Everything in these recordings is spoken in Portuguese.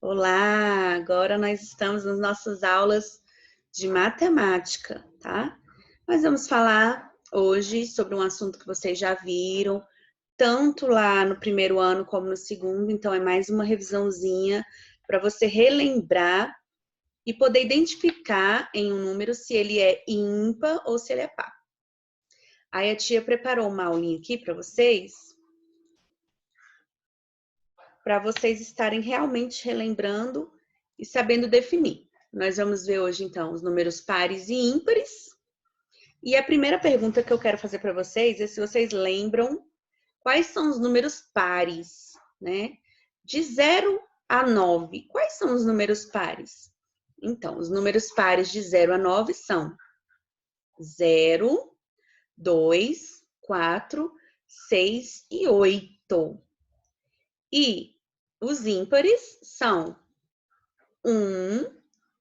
Olá, agora nós estamos nas nossas aulas de matemática, tá? Nós vamos falar hoje sobre um assunto que vocês já viram, tanto lá no primeiro ano como no segundo, então é mais uma revisãozinha para você relembrar e poder identificar em um número se ele é ímpar ou se ele é par. Aí a tia preparou uma aulinha aqui para vocês estarem realmente relembrando e sabendo definir. Nós vamos ver hoje, então, os números pares e ímpares. E a primeira pergunta que eu quero fazer para vocês é se vocês lembram quais são os números pares, né? De 0 a 9, quais são os números pares? Então, os números pares de 0 a 9 são 0, 2, 4, 6 e 8. E os ímpares são 1,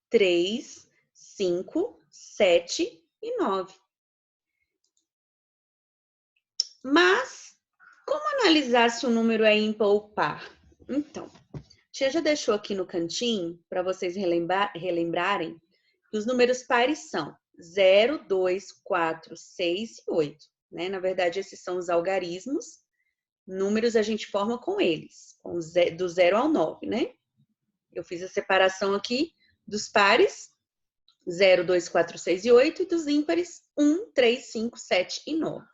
3, 5, 7 e 9. Mas, como analisar se o número é ímpar ou par? Então, a tia já deixou aqui no cantinho, para vocês relembrarem, que os números pares são 0, 2, 4, 6 e 8. Né? Na verdade, esses são os algarismos. Números a gente forma com eles, do 0 ao 9, né? Eu fiz a separação aqui dos pares, 0, 2, 4, 6 e 8, e dos ímpares, 1, 3, 5, 7 e 9.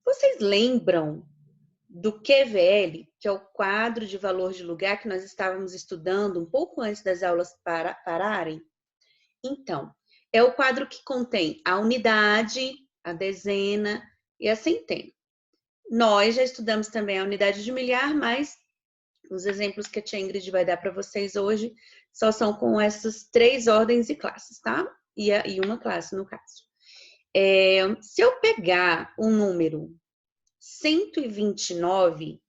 Vocês lembram do QVL, que é o quadro de valor de lugar que nós estávamos estudando um pouco antes das aulas pararem? Então, é o quadro que contém a unidade, a dezena e a centena. Nós já estudamos também a unidade de milhar, mas os exemplos que a tia Ingrid vai dar para vocês hoje só são com essas 3 ordens e classes, tá? E uma classe, no caso. Se eu pegar um número 129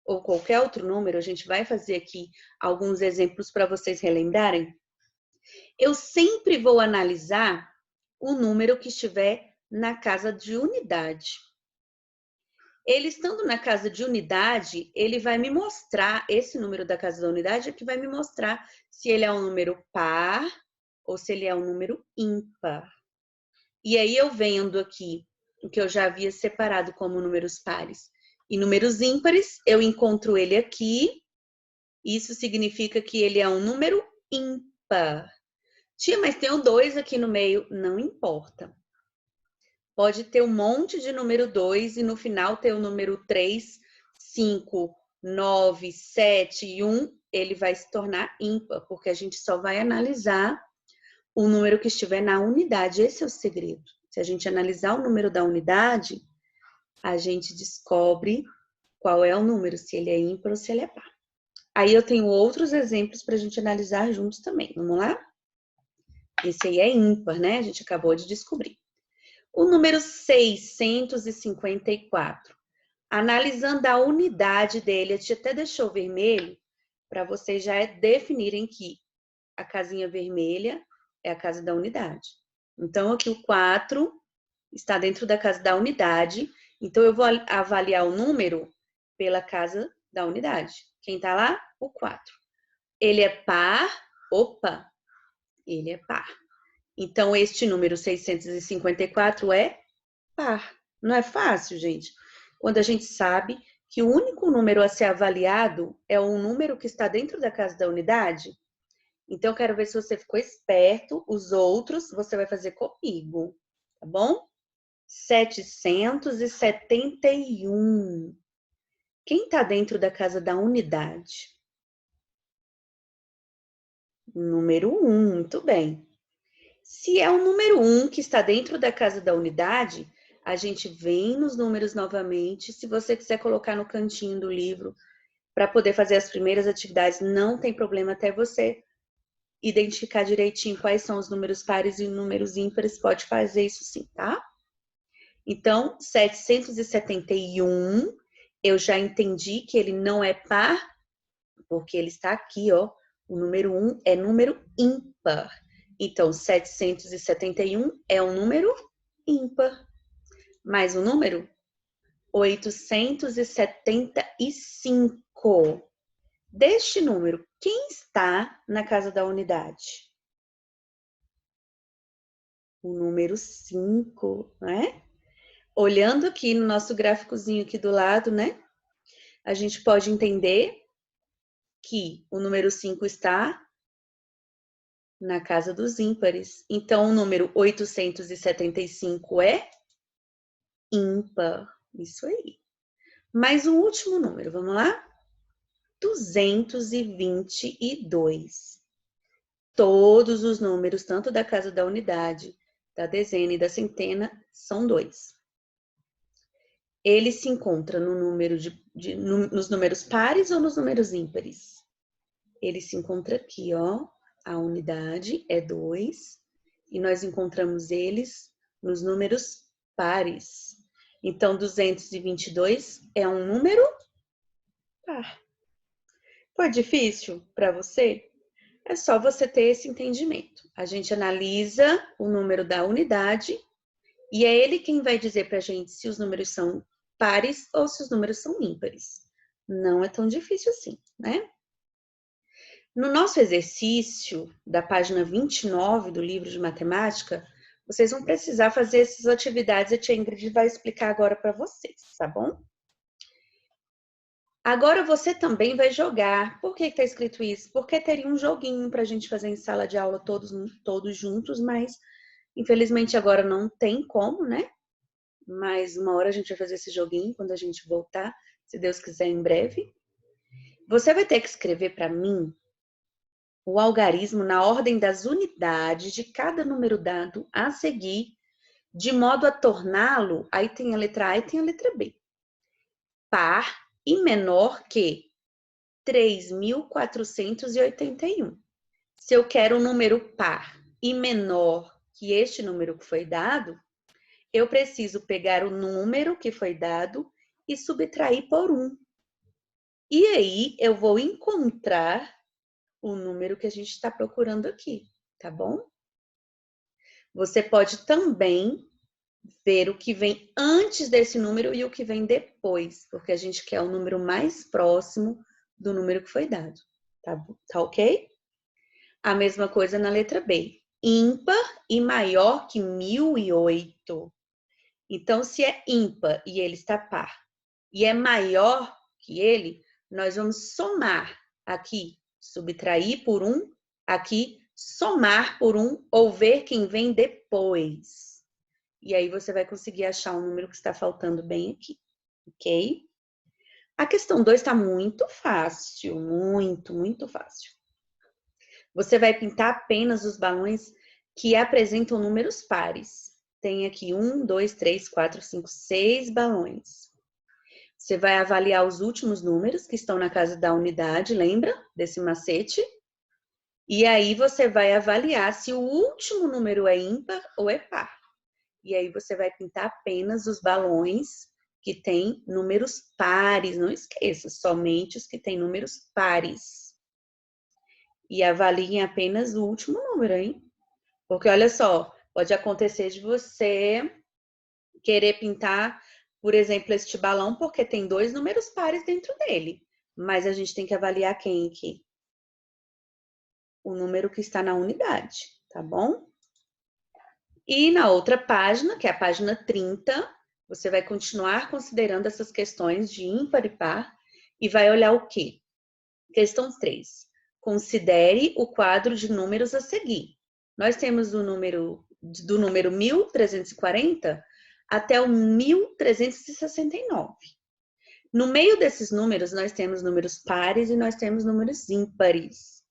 ou qualquer outro número, a gente vai fazer aqui alguns exemplos para vocês relembrarem. Eu sempre vou analisar o número que estiver na casa de unidade. Ele estando na casa de unidade, ele vai me mostrar, esse número da casa da unidade é que vai me mostrar se ele é um número par ou se ele é um número ímpar. E aí eu vendo aqui o que eu já havia separado como números pares e números ímpares, eu encontro ele aqui. Isso significa que ele é um número ímpar. Tia, mas tem o 2 aqui no meio. Não importa. Pode ter um monte de número 2 e no final ter o número 3, 5, 9, 7 e 1. Ele vai se tornar ímpar, porque a gente só vai analisar o número que estiver na unidade. Esse é o segredo. Se a gente analisar o número da unidade, a gente descobre qual é o número, se ele é ímpar ou se ele é par. Aí eu tenho outros exemplos para a gente analisar juntos também. Vamos lá? Esse aí é ímpar, né? A gente acabou de descobrir. O número 654. Analisando a unidade dele, a gente até deixou vermelho para vocês já definirem que a casinha vermelha é a casa da unidade. Então, aqui o 4 está dentro da casa da unidade. Então, eu vou avaliar o número pela casa da unidade. Quem está lá? O 4. Ele é par? Opa! Ele é par. Então, este número 654 é par. Não é fácil, gente? Quando a gente sabe que o único número a ser avaliado é o número que está dentro da casa da unidade. Então, eu quero ver se você ficou esperto. Os outros você vai fazer comigo, tá bom? 771. Quem está dentro da casa da unidade? Número 1, muito bem. Se é o número 1 que está dentro da casa da unidade, a gente vem nos números novamente. Se você quiser colocar no cantinho do livro para poder fazer as primeiras atividades, não tem problema, até você identificar direitinho quais são os números pares e números ímpares, pode fazer isso sim, tá? Então, 771, eu já entendi que ele não é par, porque ele está aqui, ó. O número 1 é número ímpar. Então, 771 é um número ímpar. Mais um número? 875. Deste número, quem está na casa da unidade? O número 5, né? Olhando aqui no nosso gráficozinho aqui do lado, né? A gente pode entender que o número 5 está na casa dos ímpares. Então, o número 875 é ímpar. Isso aí. Mais um último número, vamos lá? 222. Todos os números, tanto da casa da unidade, da dezena e da centena, são 2. Ele se encontra no número nos números pares ou nos números ímpares? Ele se encontra aqui, ó. A unidade é 2 e nós encontramos eles nos números pares. Então, 222 é um número par. Foi difícil para você? É só você ter esse entendimento. A gente analisa o número da unidade e é ele quem vai dizer para a gente se os números são pares ou se os números são ímpares. Não é tão difícil assim, né? No nosso exercício da página 29 do livro de matemática, vocês vão precisar fazer essas atividades e a tia Ingrid vai explicar agora para vocês, tá bom? Agora você também vai jogar. Por que está escrito isso? Porque teria um joguinho para a gente fazer em sala de aula todos juntos, mas infelizmente agora não tem como, né? Mas uma hora a gente vai fazer esse joguinho quando a gente voltar, se Deus quiser, em breve. Você vai ter que escrever para mim o algarismo na ordem das unidades de cada número dado a seguir, de modo a torná-lo, aí tem a letra A e tem a letra B, par e menor que 3.481. Se eu quero um número par e menor que este número que foi dado, eu preciso pegar o número que foi dado e subtrair por 1. E aí eu vou encontrar o número que a gente está procurando aqui, tá bom? Você pode também ver o que vem antes desse número e o que vem depois, porque a gente quer o número mais próximo do número que foi dado, tá ok? A mesma coisa na letra B. Ímpar e maior que 1008. Então, se é ímpar e ele está par, e é maior que ele, nós vamos somar aqui, subtrair por 1, aqui, somar por 1, ou ver quem vem depois. E aí você vai conseguir achar o número que está faltando bem aqui, ok? A questão 2 está muito fácil, muito fácil. Você vai pintar apenas os balões que apresentam números pares. Tem aqui 1, 2, 3, 4, 5, 6 balões. Você vai avaliar os últimos números que estão na casa da unidade, lembra desse macete? E aí você vai avaliar se o último número é ímpar ou é par. E aí você vai pintar apenas os balões que têm números pares. Não esqueça, somente os que têm números pares. E avaliem apenas o último número, hein? Porque olha só, pode acontecer de você querer pintar, por exemplo, este balão porque tem 2 números pares dentro dele. Mas a gente tem que avaliar quem aqui? O número que está na unidade, tá bom? E na outra página, que é a página 30, você vai continuar considerando essas questões de ímpar e par e vai olhar o quê? Questão 3. Considere o quadro de números a seguir. Nós temos do número 1340 até o 1369. No meio desses números, nós temos números pares e nós temos números ímpares.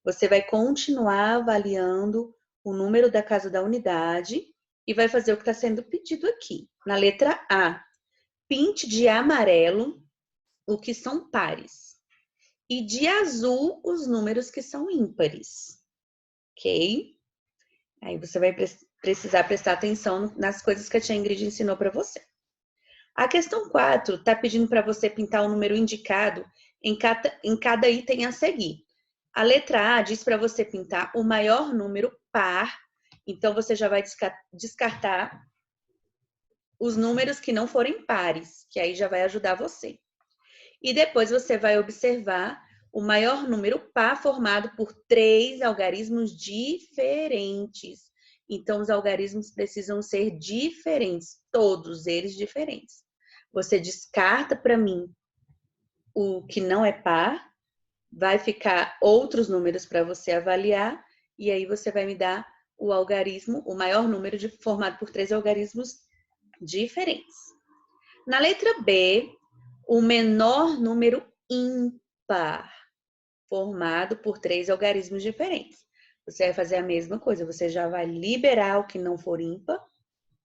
Você vai continuar avaliando o número da casa da unidade e vai fazer o que está sendo pedido aqui. Na letra A, pinte de amarelo o que são pares e de azul os números que são ímpares, ok? Aí você vai precisar prestar atenção nas coisas que a tia Ingrid ensinou para você. A questão 4 está pedindo para você pintar o número indicado em cada item a seguir. A letra A diz para você pintar o maior número par, então você já vai descartar os números que não forem pares, que aí já vai ajudar você. E depois você vai observar o maior número par formado por 3 algarismos diferentes. Então, os algarismos precisam ser diferentes, todos eles diferentes. Você descarta para mim o que não é par, vai ficar outros números para você avaliar, e aí você vai me dar o algarismo, o maior número formado por 3 algarismos diferentes. Na letra B, o menor número ímpar, formado por 3 algarismos diferentes. Você vai fazer a mesma coisa, você já vai liberar o que não for ímpar,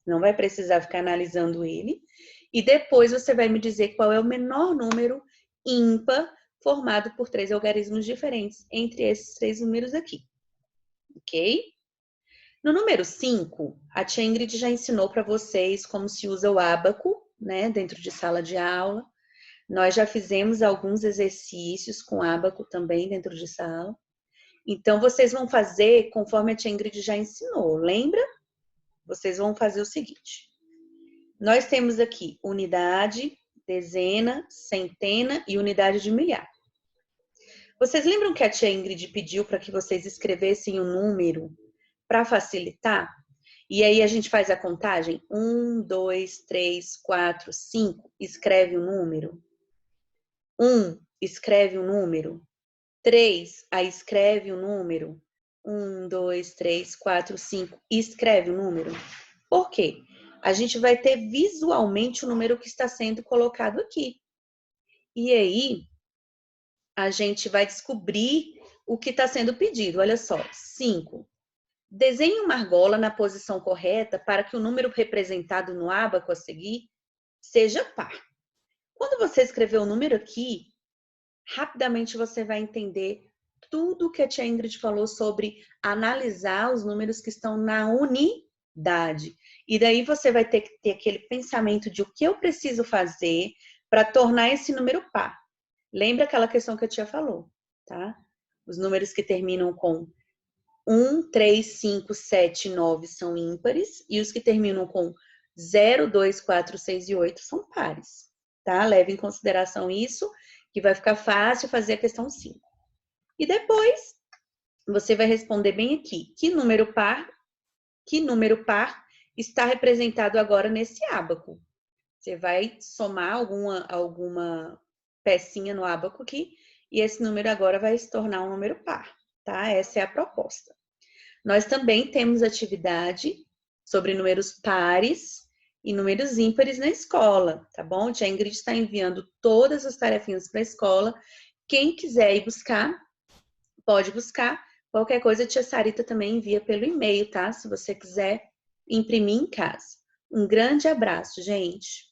não vai precisar ficar analisando ele, e depois você vai me dizer qual é o menor número ímpar formado por 3 algarismos diferentes entre esses 3 números aqui, ok? No número 5, a tia Ingrid já ensinou para vocês como se usa o ábaco, né, dentro de sala de aula. Nós já fizemos alguns exercícios com ábaco também dentro de sala. Então, vocês vão fazer conforme a tia Ingrid já ensinou, lembra? Vocês vão fazer o seguinte. Nós temos aqui unidade, dezena, centena e unidade de milhar. Vocês lembram que a tia Ingrid pediu para que vocês escrevessem o número para facilitar? E aí a gente faz a contagem? 1, 2, 3, 4, 5, escreve o número. 1, escreve o número. 3, aí escreve o número. 1, 2, 3, 4, 5, escreve o número. Por quê? A gente vai ter visualmente o número que está sendo colocado aqui. E aí, a gente vai descobrir o que está sendo pedido. Olha só, 5. Desenhe uma argola na posição correta para que o número representado no ábaco a seguir seja par. Quando você escrever o número aqui, rapidamente você vai entender tudo que a tia Ingrid falou sobre analisar os números que estão na unidade. E daí você vai ter que ter aquele pensamento de o que eu preciso fazer para tornar esse número par. Lembra aquela questão que a tia falou, tá? Os números que terminam com 1, 3, 5, 7, 9 são ímpares e os que terminam com 0, 2, 4, 6 e 8 são pares, tá? Leve em consideração isso, que vai ficar fácil fazer a questão 5. E depois, você vai responder bem aqui, que número par está representado agora nesse ábaco. Você vai somar alguma pecinha no ábaco aqui, e esse número agora vai se tornar um número par, tá? Essa é a proposta. Nós também temos atividade sobre números pares e números ímpares na escola, tá bom? A Ingrid está enviando todas as tarefinhas para a escola. Quem quiser ir buscar, pode buscar. Qualquer coisa, a tia Sarita também envia pelo e-mail, tá? Se você quiser imprimir em casa. Um grande abraço, gente!